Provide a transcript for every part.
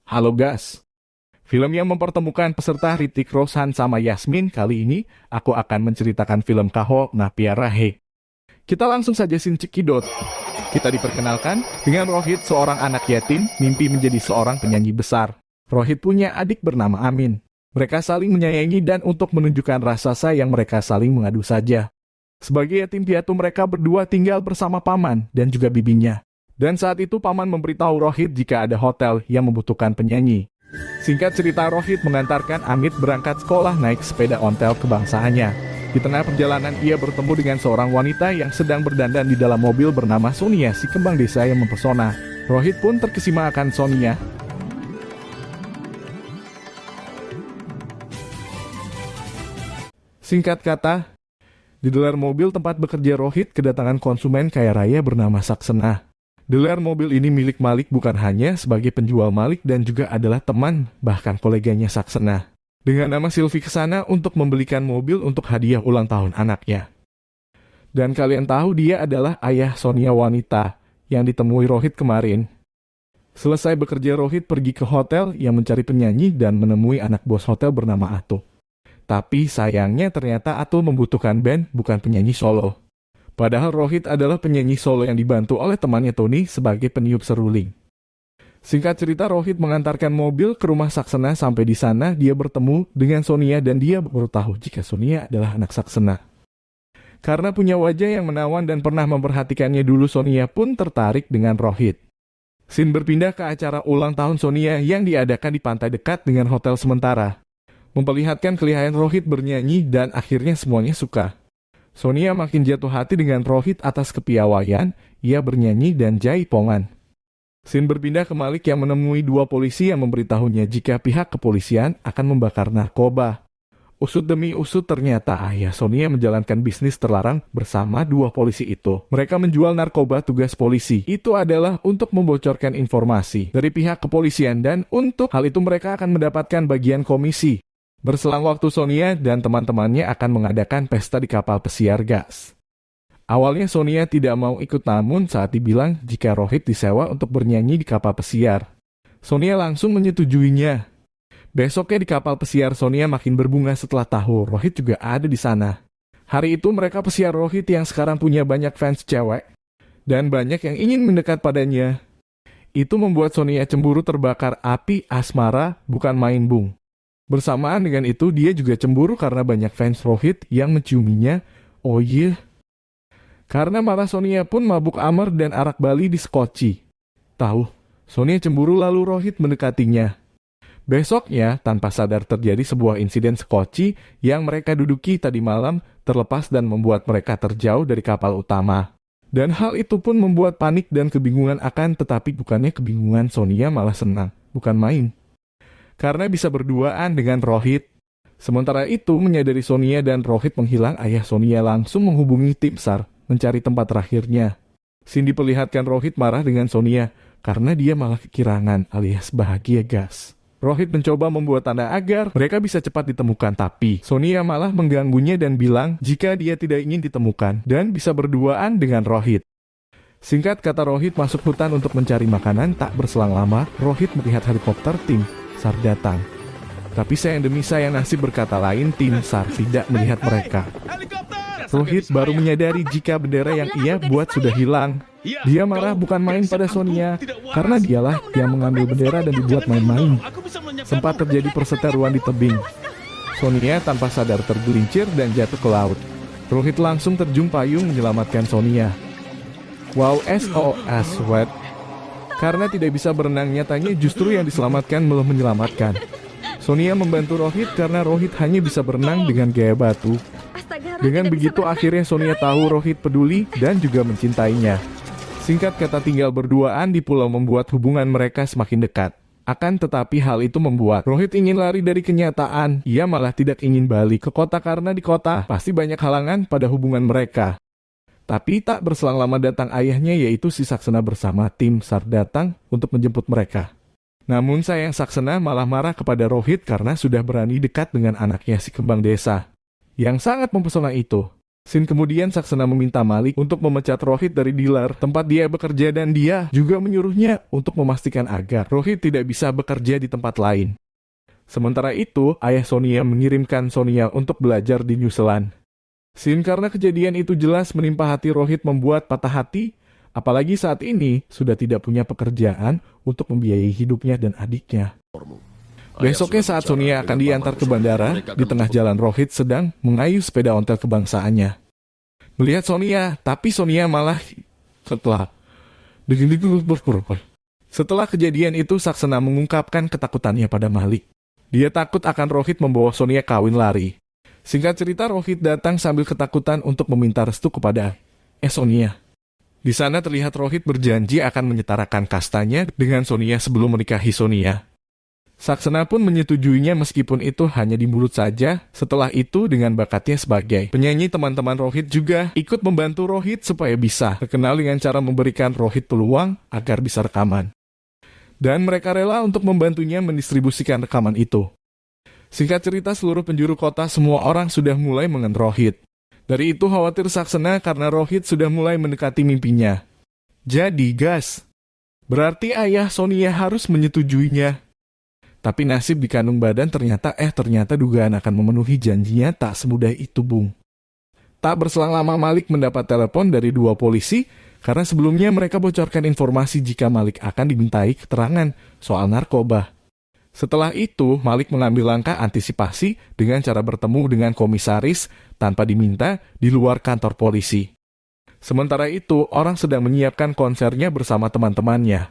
Halo guys, film yang mempertemukan peserta Hrithik Roshan sama Yasmin kali ini, aku akan menceritakan film Kaho Na Pyara Hai. Kita langsung saja cekidot. Kita diperkenalkan dengan Rohit, seorang anak yatim, mimpi menjadi seorang penyanyi besar. Rohit punya adik bernama Amin. Mereka saling menyayangi dan untuk menunjukkan rasa sayang mereka saling mengadu saja. Sebagai yatim piatu mereka berdua tinggal bersama paman dan juga bibinya. Dan saat itu paman memberitahu Rohit jika ada hotel yang membutuhkan penyanyi. Singkat cerita, Rohit mengantarkan Amit berangkat sekolah naik sepeda ontel kebangsaannya. Di tengah perjalanan ia bertemu dengan seorang wanita yang sedang berdandan di dalam mobil bernama Sonia, si kembang desa yang mempesona. Rohit pun terkesima akan Sonia. Singkat kata, di dalam mobil tempat bekerja Rohit kedatangan konsumen kaya raya bernama Saksena. Dealer mobil ini milik Malik bukan hanya sebagai penjual Malik dan juga adalah teman, bahkan koleganya Saksena. Dengan nama Sylvie ke sana untuk membelikan mobil untuk hadiah ulang tahun anaknya. Dan kalian tahu dia adalah ayah Sonia wanita yang ditemui Rohit kemarin. Selesai bekerja, Rohit pergi ke hotel yang mencari penyanyi dan menemui anak bos hotel bernama Atul. Tapi sayangnya ternyata Atul membutuhkan band, bukan penyanyi solo. Padahal Rohit adalah penyanyi solo yang dibantu oleh temannya Tony sebagai peniup seruling. Singkat cerita, Rohit mengantarkan mobil ke rumah Saksena. Sampai di sana dia bertemu dengan Sonia dan dia baru tahu jika Sonia adalah anak Saksena. Karena punya wajah yang menawan dan pernah memperhatikannya dulu, Sonia pun tertarik dengan Rohit. Scene berpindah ke acara ulang tahun Sonia yang diadakan di pantai dekat dengan hotel sementara. Memperlihatkan kelihayan Rohit bernyanyi dan akhirnya semuanya suka. Sonia makin jatuh hati dengan Rohit atas kepiawaian, ia bernyanyi dan jaipongan. Scene berpindah ke Malik yang menemui dua polisi yang memberitahunya jika pihak kepolisian akan membakar narkoba. Usut demi usut ternyata ayah Sonia menjalankan bisnis terlarang bersama dua polisi itu. Mereka menjual narkoba. Tugas polisi itu adalah untuk membocorkan informasi dari pihak kepolisian dan untuk hal itu mereka akan mendapatkan bagian komisi. Berselang waktu, Sonia dan teman-temannya akan mengadakan pesta di kapal pesiar gas. Awalnya Sonia tidak mau ikut, namun saat dibilang jika Rohit disewa untuk bernyanyi di kapal pesiar, Sonia langsung menyetujuinya. Besoknya di kapal pesiar, Sonia makin berbunga setelah tahu Rohit juga ada di sana. Hari itu mereka pesiar Rohit yang sekarang punya banyak fans cewek dan banyak yang ingin mendekat padanya. Itu membuat Sonia cemburu, terbakar api asmara bukan main bung. Bersamaan dengan itu, dia juga cemburu karena banyak fans Rohit yang menciuminya. Oh iya. Karena marah, Sonia pun mabuk amer dan arak Bali di skoci. Tahu, Sonia cemburu lalu Rohit mendekatinya. Besoknya, tanpa sadar terjadi sebuah insiden skoci yang mereka duduki tadi malam terlepas dan membuat mereka terjauh dari kapal utama. Dan hal itu pun membuat panik dan kebingungan tetapi bukannya kebingungan, Sonia malah senang. Bukan main. Karena bisa berduaan dengan Rohit. Sementara itu, menyadari Sonia dan Rohit menghilang, ayah Sonia langsung menghubungi tim SAR mencari tempat terakhirnya. Scene diperlihatkan Rohit marah dengan Sonia karena dia malah kekirangan alias bahagia gas. Rohit mencoba membuat tanda agar mereka bisa cepat ditemukan, tapi Sonia malah mengganggunya dan bilang jika dia tidak ingin ditemukan dan bisa berduaan dengan Rohit. Singkat kata, Rohit masuk hutan untuk mencari makanan. Tak berselang lama, Rohit melihat helikopter tim SAR datang. Tapi sayang demi sayang, nasib berkata lain, tim SAR tidak melihat mereka. Rohit baru menyadari jika bendera yang ia buat sudah hilang. Dia marah bukan main pada Sonia, karena dialah yang mengambil bendera dan dibuat main-main. Sempat terjadi perseteruan di tebing. Sonia tanpa sadar tergelincir dan jatuh ke laut. Rohit langsung terjun payung menyelamatkan Sonia. Wow, SOS wet. Karena tidak bisa berenang, nyatanya justru yang diselamatkan belum menyelamatkan. Sonia membantu Rohit karena Rohit hanya bisa berenang dengan gaya batu. Dengan begitu akhirnya Sonia tahu Rohit peduli dan juga mencintainya. Singkat kata, tinggal berduaan di pulau membuat hubungan mereka semakin dekat. Akan tetapi hal itu membuat Rohit ingin lari dari kenyataan. Ia malah tidak ingin balik ke kota karena di kota pasti banyak halangan pada hubungan mereka. Tapi tak berselang lama datang ayahnya, yaitu si Saksena bersama tim SAR datang untuk menjemput mereka. Namun sayang, Saksena malah marah kepada Rohit karena sudah berani dekat dengan anaknya si kembang desa yang sangat mempesona itu. Sin kemudian Saksena meminta Malik untuk memecat Rohit dari dealer tempat dia bekerja dan dia juga menyuruhnya untuk memastikan agar Rohit tidak bisa bekerja di tempat lain. Sementara itu, ayah Sonia mengirimkan Sonia untuk belajar di New Zealand. Sin karena kejadian itu jelas menimpa hati Rohit membuat patah hati, apalagi saat ini sudah tidak punya pekerjaan untuk membiayai hidupnya dan adiknya. Besoknya saat Sonia akan diantar ke bandara, di tengah jalan Rohit sedang mengayuh sepeda ontel kebangsaannya. Melihat Sonia, tapi Sonia malah setelah kejadian itu Saksena mengungkapkan ketakutannya pada Malik. Dia takut akan Rohit membawa Sonia kawin lari. Singkat cerita, Rohit datang sambil ketakutan untuk meminta restu kepada Sonia. Di sana terlihat Rohit berjanji akan menyetarakan kastanya dengan Sonia sebelum menikahi Sonia. Saksena pun menyetujuinya meskipun itu hanya di mulut saja. Setelah itu dengan bakatnya sebagai penyanyi, teman-teman Rohit juga ikut membantu Rohit supaya bisa terkenal dengan cara memberikan Rohit peluang agar bisa rekaman. Dan mereka rela untuk membantunya mendistribusikan rekaman itu. Singkat cerita, seluruh penjuru kota semua orang sudah mulai mengenal Rohit. Dari itu khawatir Saksena karena Rohit sudah mulai mendekati mimpinya. Jadi gas, berarti ayah Sonia harus menyetujuinya. Tapi nasib di kandung badan ternyata dugaan akan memenuhi janjinya tak semudah itu, Bung. Tak berselang lama Malik mendapat telepon dari dua polisi karena sebelumnya mereka bocorkan informasi jika Malik akan dimintai keterangan soal narkoba. Setelah itu, Malik mengambil langkah antisipasi dengan cara bertemu dengan komisaris tanpa diminta di luar kantor polisi. Sementara itu, orang sedang menyiapkan konsernya bersama teman-temannya.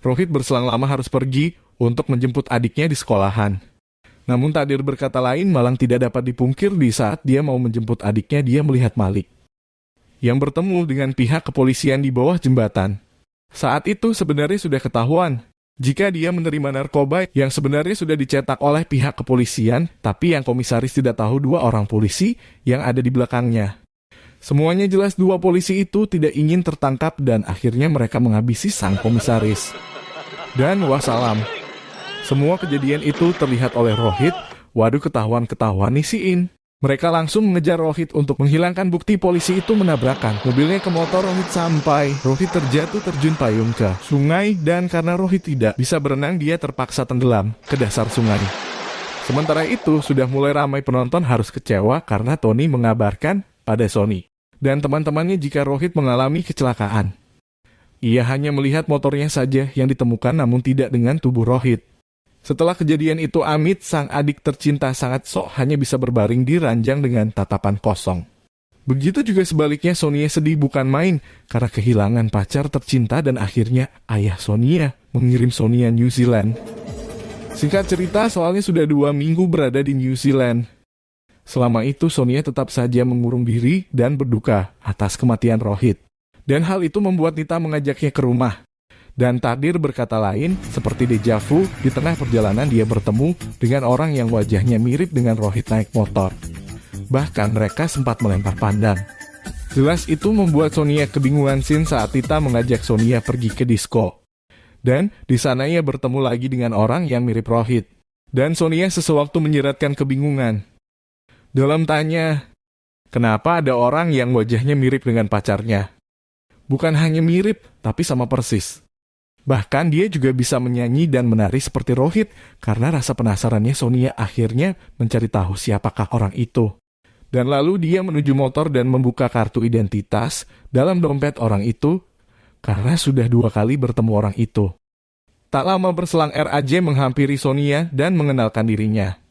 Rohit berselang lama harus pergi untuk menjemput adiknya di sekolahan. Namun takdir berkata lain malang tidak dapat dipungkir di saat dia mau menjemput adiknya dia melihat Malik yang bertemu dengan pihak kepolisian di bawah jembatan. Saat itu sebenarnya sudah ketahuan jika dia menerima narkoba yang sebenarnya sudah dicetak oleh pihak kepolisian, tapi yang komisaris tidak tahu dua orang polisi yang ada di belakangnya. Semuanya jelas dua polisi itu tidak ingin tertangkap dan akhirnya mereka menghabisi sang komisaris. Dan wassalam. Semua kejadian itu terlihat oleh Rohit. Waduh, ketahuan nih si In. Mereka langsung mengejar Rohit untuk menghilangkan bukti polisi itu menabrakan mobilnya ke motor Rohit sampai Rohit terjun payung ke sungai dan karena Rohit tidak bisa berenang dia terpaksa tenggelam ke dasar sungai. Sementara itu sudah mulai ramai penonton harus kecewa karena Tony mengabarkan pada Sony dan teman-temannya jika Rohit mengalami kecelakaan. Ia hanya melihat motornya saja yang ditemukan namun tidak dengan tubuh Rohit. Setelah kejadian itu Amit, sang adik tercinta sangat sok hanya bisa berbaring di ranjang dengan tatapan kosong. Begitu juga sebaliknya Sonia sedih bukan main karena kehilangan pacar tercinta dan akhirnya ayah Sonia mengirim Sonia New Zealand. Singkat cerita soalnya sudah 2 minggu berada di New Zealand. Selama itu Sonia tetap saja mengurung diri dan berduka atas kematian Rohit. Dan hal itu membuat Nita mengajaknya ke rumah. Dan takdir berkata lain, seperti deja vu, di tengah perjalanan dia bertemu dengan orang yang wajahnya mirip dengan Rohit naik motor. Bahkan mereka sempat melempar pandang. Jelas itu membuat Sonia kebingungan Sin saat Nita mengajak Sonia pergi ke disko. Dan di sana ia bertemu lagi dengan orang yang mirip Rohit. Dan Sonia sesewaktu menyeratkan kebingungan. Dalam tanya, kenapa ada orang yang wajahnya mirip dengan pacarnya? Bukan hanya mirip, tapi sama persis. Bahkan dia juga bisa menyanyi dan menari seperti Rohit karena rasa penasarannya Sonia akhirnya mencari tahu siapakah orang itu. Dan lalu dia menuju motor dan membuka kartu identitas dalam dompet orang itu karena sudah 2 kali bertemu orang itu. Tak lama berselang RAJ menghampiri Sonia dan mengenalkan dirinya.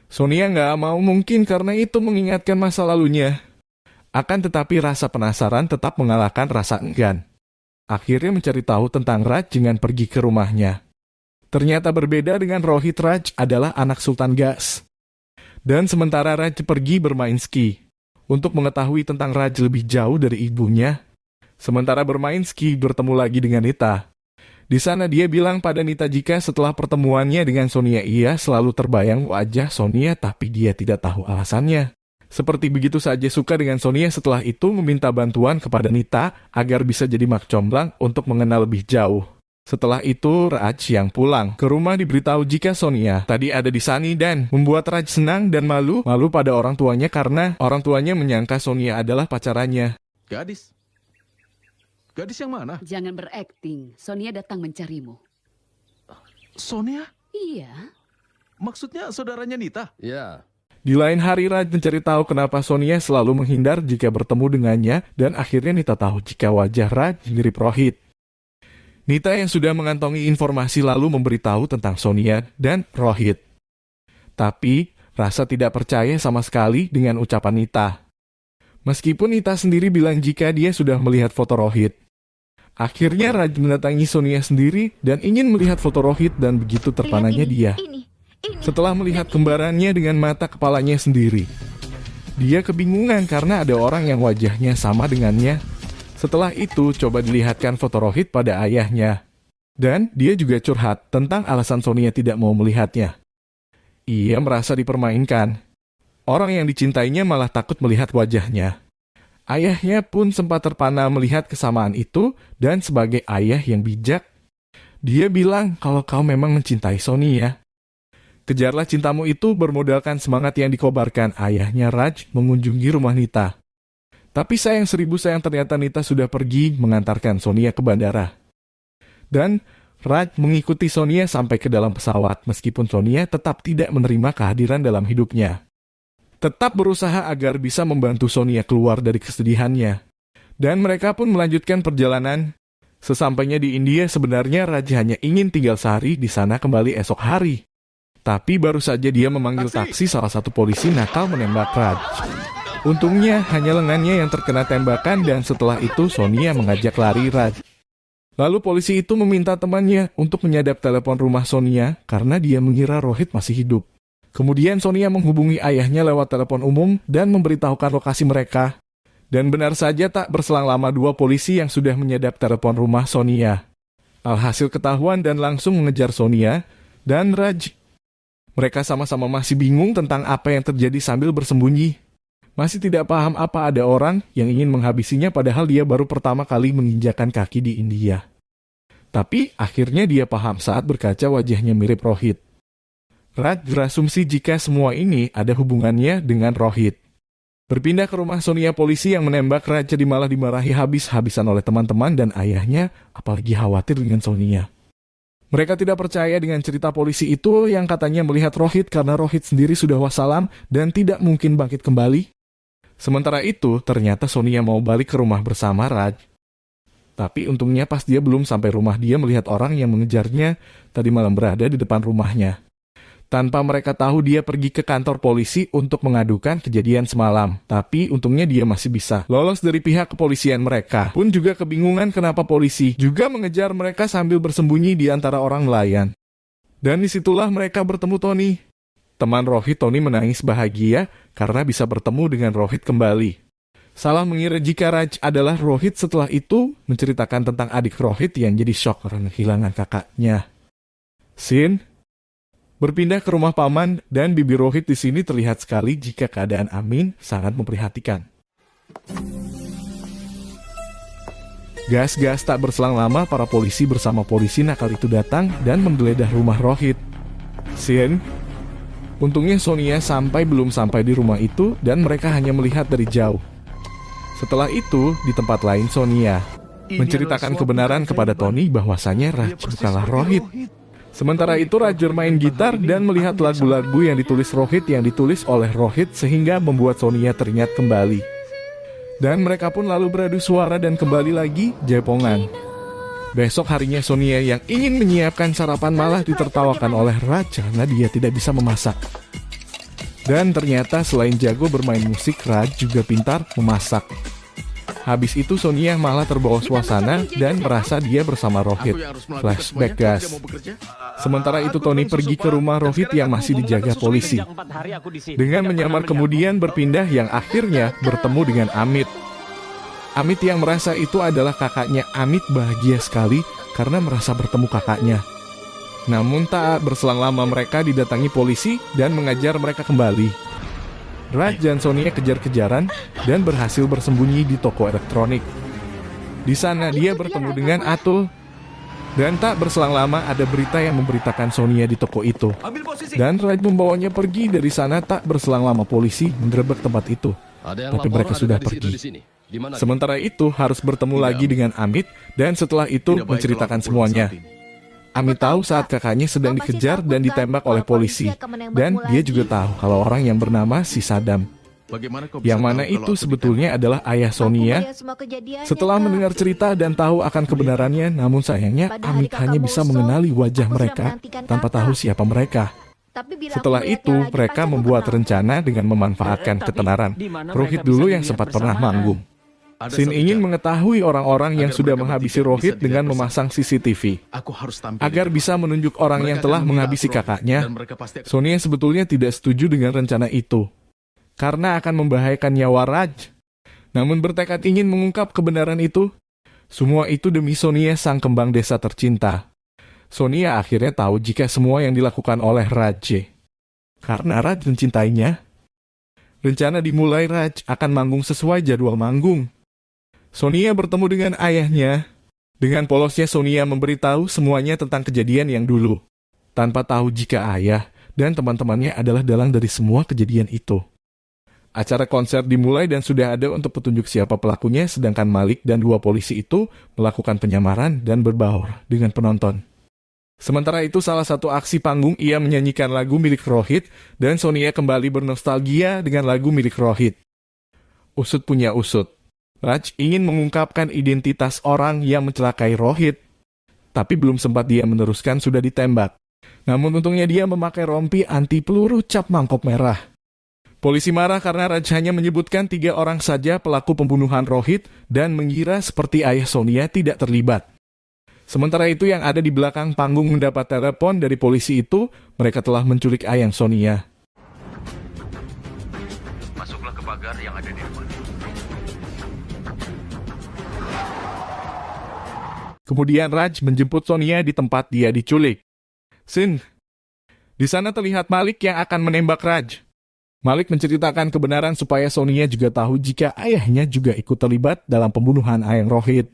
Sonia nggak mau mungkin karena itu mengingatkan masa lalunya. Akan tetapi rasa penasaran tetap mengalahkan rasa enggan. Akhirnya mencari tahu tentang Raj dengan pergi ke rumahnya. Ternyata berbeda dengan Rohit, Raj adalah anak Sultan Gas. Dan sementara Raj pergi bermain ski. Untuk mengetahui tentang Raj lebih jauh dari ibunya. Sementara bermain ski bertemu lagi dengan Nita. Di sana dia bilang pada Nita jika setelah pertemuannya dengan Sonia ia selalu terbayang wajah Sonia tapi dia tidak tahu alasannya. Seperti begitu saja suka dengan Sonia setelah itu meminta bantuan kepada Nita agar bisa jadi mak comblang untuk mengenal lebih jauh. Setelah itu, Raj yang pulang ke rumah diberitahu jika Sonia tadi ada di Sunny dan membuat Raj senang dan malu pada orang tuanya karena orang tuanya menyangka Sonia adalah pacarannya. Gadis? Gadis yang mana? Jangan berakting. Sonia datang mencarimu. Sonia? Iya. Maksudnya saudaranya Nita? Ya. Di lain hari, Raj mencari tahu kenapa Sonia selalu menghindar jika bertemu dengannya dan akhirnya Nita tahu jika wajah Raj mirip Rohit. Nita yang sudah mengantongi informasi lalu memberitahu tentang Sonia dan Rohit. Tapi, Rasa tidak percaya sama sekali dengan ucapan Nita. Meskipun Nita sendiri bilang jika dia sudah melihat foto Rohit. Akhirnya Raj mendatangi Sonia sendiri dan ingin melihat foto Rohit dan begitu terpananya dia. Setelah melihat kembarannya dengan mata kepalanya sendiri. Dia kebingungan karena ada orang yang wajahnya sama dengannya. Setelah itu, coba dilihatkan foto Rohit pada ayahnya. Dan dia juga curhat tentang alasan Sonia tidak mau melihatnya. Ia merasa dipermainkan. Orang yang dicintainya malah takut melihat wajahnya. Ayahnya pun sempat terpana melihat kesamaan itu dan sebagai ayah yang bijak, dia bilang kalau kau memang mencintai Sonia. Kejarlah cintamu itu bermodalkan semangat yang dikobarkan ayahnya Raj mengunjungi rumah Nita. Tapi sayang seribu sayang ternyata Nita sudah pergi mengantarkan Sonia ke bandara. Dan Raj mengikuti Sonia sampai ke dalam pesawat meskipun Sonia tetap tidak menerima kehadiran dalam hidupnya. Tetap berusaha agar bisa membantu Sonia keluar dari kesedihannya. Dan mereka pun melanjutkan perjalanan. Sesampainya di India sebenarnya Raj hanya ingin tinggal sehari di sana kembali esok hari. Tapi baru saja dia memanggil taksi salah satu polisi nakal menembak Raj. Untungnya hanya lengannya yang terkena tembakan dan setelah itu Sonia mengajak lari Raj. Lalu polisi itu meminta temannya untuk menyadap telepon rumah Sonia karena dia mengira Rohit masih hidup. Kemudian Sonia menghubungi ayahnya lewat telepon umum dan memberitahukan lokasi mereka. Dan benar saja tak berselang lama dua polisi yang sudah menyadap telepon rumah Sonia. Alhasil ketahuan dan langsung mengejar Sonia dan Raj. Mereka sama-sama masih bingung tentang apa yang terjadi sambil bersembunyi. Masih tidak paham apa ada orang yang ingin menghabisinya padahal dia baru pertama kali menginjakan kaki di India. Tapi akhirnya dia paham saat berkaca wajahnya mirip Rohit. Raj berasumsi jika semua ini ada hubungannya dengan Rohit. Berpindah ke rumah Sonia, polisi yang menembak Raj jadi malah dimarahi habis-habisan oleh teman-teman dan ayahnya, apalagi khawatir dengan Sonia. Mereka tidak percaya dengan cerita polisi itu yang katanya melihat Rohit karena Rohit sendiri sudah wassalam dan tidak mungkin bangkit kembali. Sementara itu, ternyata Sonia mau balik ke rumah bersama Raj. Tapi untungnya pas dia belum sampai rumah dia melihat orang yang mengejarnya tadi malam berada di depan rumahnya. Tanpa mereka tahu dia pergi ke kantor polisi untuk mengadukan kejadian semalam. Tapi untungnya dia masih bisa lolos dari pihak kepolisian mereka. Pun juga kebingungan kenapa polisi juga mengejar mereka sambil bersembunyi di antara orang nelayan. Dan disitulah mereka bertemu Tony. Teman Rohit, Tony menangis bahagia karena bisa bertemu dengan Rohit kembali. Salah mengira jika Raj adalah Rohit setelah itu menceritakan tentang adik Rohit yang jadi shock karena kehilangan kakaknya. Scene berpindah ke rumah paman dan bibi Rohit di sini terlihat sekali jika keadaan Amin sangat memprihatinkan. Gas-gas tak berselang lama para polisi bersama polisi nakal itu datang dan menggeledah rumah Rohit. Scene untungnya Sonia belum sampai di rumah itu dan mereka hanya melihat dari jauh. Setelah itu, di tempat lain Sonia menceritakan kebenaran kepada Tony bahwasanya Raj bukanlah Rohit. Sementara itu Raj bermain gitar dan melihat lagu-lagu yang ditulis Rohit yang ditulis oleh Rohit sehingga membuat Sonia teringat kembali. Dan mereka pun lalu beradu suara dan kembali lagi jaipongan. Besok harinya Sonia yang ingin menyiapkan sarapan malah ditertawakan oleh Raj karena dia tidak bisa memasak. Dan ternyata selain jago bermain musik, Raj juga pintar memasak. Habis itu Sonia malah terbawa suasana dan merasa dia bersama Rohit. Flashback gas. Sementara itu Tony pergi ke rumah Rohit yang masih dijaga polisi. Dengan menyamar kemudian berpindah yang akhirnya bertemu dengan Amit. Amit yang merasa itu adalah kakaknya. Amit bahagia sekali karena merasa bertemu kakaknya. Namun tak berselang lama mereka didatangi polisi dan mengajar mereka kembali. Raj dan Sonia kejar-kejaran dan berhasil bersembunyi di toko elektronik. Di sana dia bertemu dengan Atul. Dan tak berselang lama ada berita yang memberitakan Sonia di toko itu. Ambil posisi. Dan Raj membawanya pergi dari sana. Tak berselang lama polisi menggerebek tempat itu. Ada yang Tapi lapor mereka ada sudah gadis itu pergi. di sini. Di mana? Sementara itu harus bertemu lagi dengan Amit. Dan setelah itu Tidak baik menceritakan kalau aku pulang semuanya. saat ini. Amit tahu saat kakaknya sedang Kau pasti dikejar takut dan kan ditembak kalau oleh polisi. polisi akan menembakmu Dan dia lagi? juga tahu kalau orang yang bernama si Saddam. Bagaimana kau bisa Yang mana tahu kalau itu aku sebetulnya adalah ayah Aku Sonia. melihat semua kejadiannya, Setelah Kak. mendengar cerita dan tahu akan kebenarannya, namun sayangnya Pada hari Amit hanya kakak bisa Muso, mengenali wajah aku sudah mereka menantikan tanpa kakak. tahu siapa mereka. Tapi bila Setelah aku melihatnya itu, lagi, mereka pasti aku membuat kenal. rencana dengan memanfaatkan Tapi ketenaran di mana Rohit mereka dulu bisa yang dilihat sempat pernah bersamaan? manggung. Ada Sin satu ingin cara. mengetahui orang-orang yang Agar sudah mereka menghabisi bertiga Rohit bisa dengan dilihat memasang CCTV. Aku harus tampil Agar di bisa depan. menunjuk orang yang Mereka telah akan mengira menghabisi aku Rohit, kakaknya. dan mereka pasti akan- Sonia sebetulnya tidak setuju dengan rencana itu. Karena akan membahayakan nyawa Raj. Namun bertekad ingin mengungkap kebenaran itu. Semua itu demi Sonia sang kembang desa tercinta. Sonia akhirnya tahu jika semua yang dilakukan oleh Raj. Karena Raj mencintainya. Rencana dimulai Raj akan manggung sesuai jadwal manggung. Sonia bertemu dengan ayahnya. Dengan polosnya Sonia memberitahu semuanya tentang kejadian yang dulu. Tanpa tahu jika ayah dan teman-temannya adalah dalang dari semua kejadian itu. Acara konser dimulai dan sudah ada untuk petunjuk siapa pelakunya, sedangkan Malik dan dua polisi itu melakukan penyamaran dan berbaur dengan penonton. Sementara itu salah satu aksi panggung ia menyanyikan lagu milik Rohit dan Sonia kembali bernostalgia dengan lagu milik Rohit. Usut punya usut. Raj ingin mengungkapkan identitas orang yang mencelakai Rohit. Tapi belum sempat dia meneruskan sudah ditembak. Namun untungnya dia memakai rompi anti peluru cap mangkok merah. Polisi marah karena Raj hanya menyebutkan 3 orang saja pelaku pembunuhan Rohit dan mengira seperti ayah Sonia tidak terlibat. Sementara itu yang ada di belakang panggung mendapat telepon dari polisi itu, mereka telah menculik ayang Sonia. Masuklah ke pagar yang ada di depan. Kemudian Raj menjemput Sonia di tempat dia diculik. Sin, di sana terlihat Malik yang akan menembak Raj. Malik menceritakan kebenaran supaya Sonia juga tahu jika ayahnya juga ikut terlibat dalam pembunuhan ayang Rohit.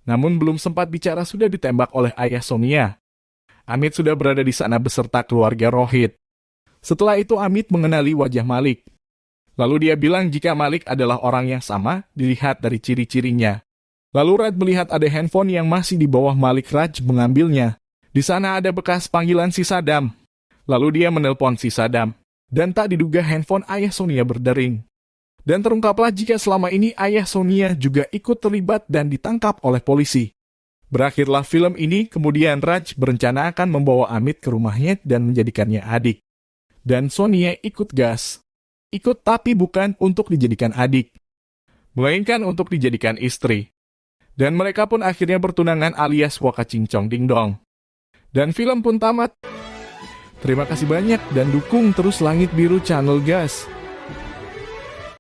Namun belum sempat bicara sudah ditembak oleh ayah Sonia. Amit sudah berada di sana beserta keluarga Rohit. Setelah itu Amit mengenali wajah Malik. Lalu dia bilang jika Malik adalah orang yang sama dilihat dari ciri-cirinya. Lalu Raj melihat ada handphone yang masih di bawah Malik. Raj mengambilnya. Di sana ada bekas panggilan si Saddam. Lalu dia menelpon si Saddam. Dan tak diduga handphone ayah Sonia berdering. Dan terungkaplah jika selama ini ayah Sonia juga ikut terlibat dan ditangkap oleh polisi. Berakhirlah film ini, kemudian Raj berencana akan membawa Amit ke rumahnya dan menjadikannya adik. Dan Sonia ikut gas. Ikut tapi bukan untuk dijadikan adik, melainkan untuk dijadikan istri. Dan mereka pun akhirnya bertunangan alias Waka Cincong Ding Dong. Dan film pun tamat. Terima kasih banyak dan dukung terus Langit Biru Channel Gas.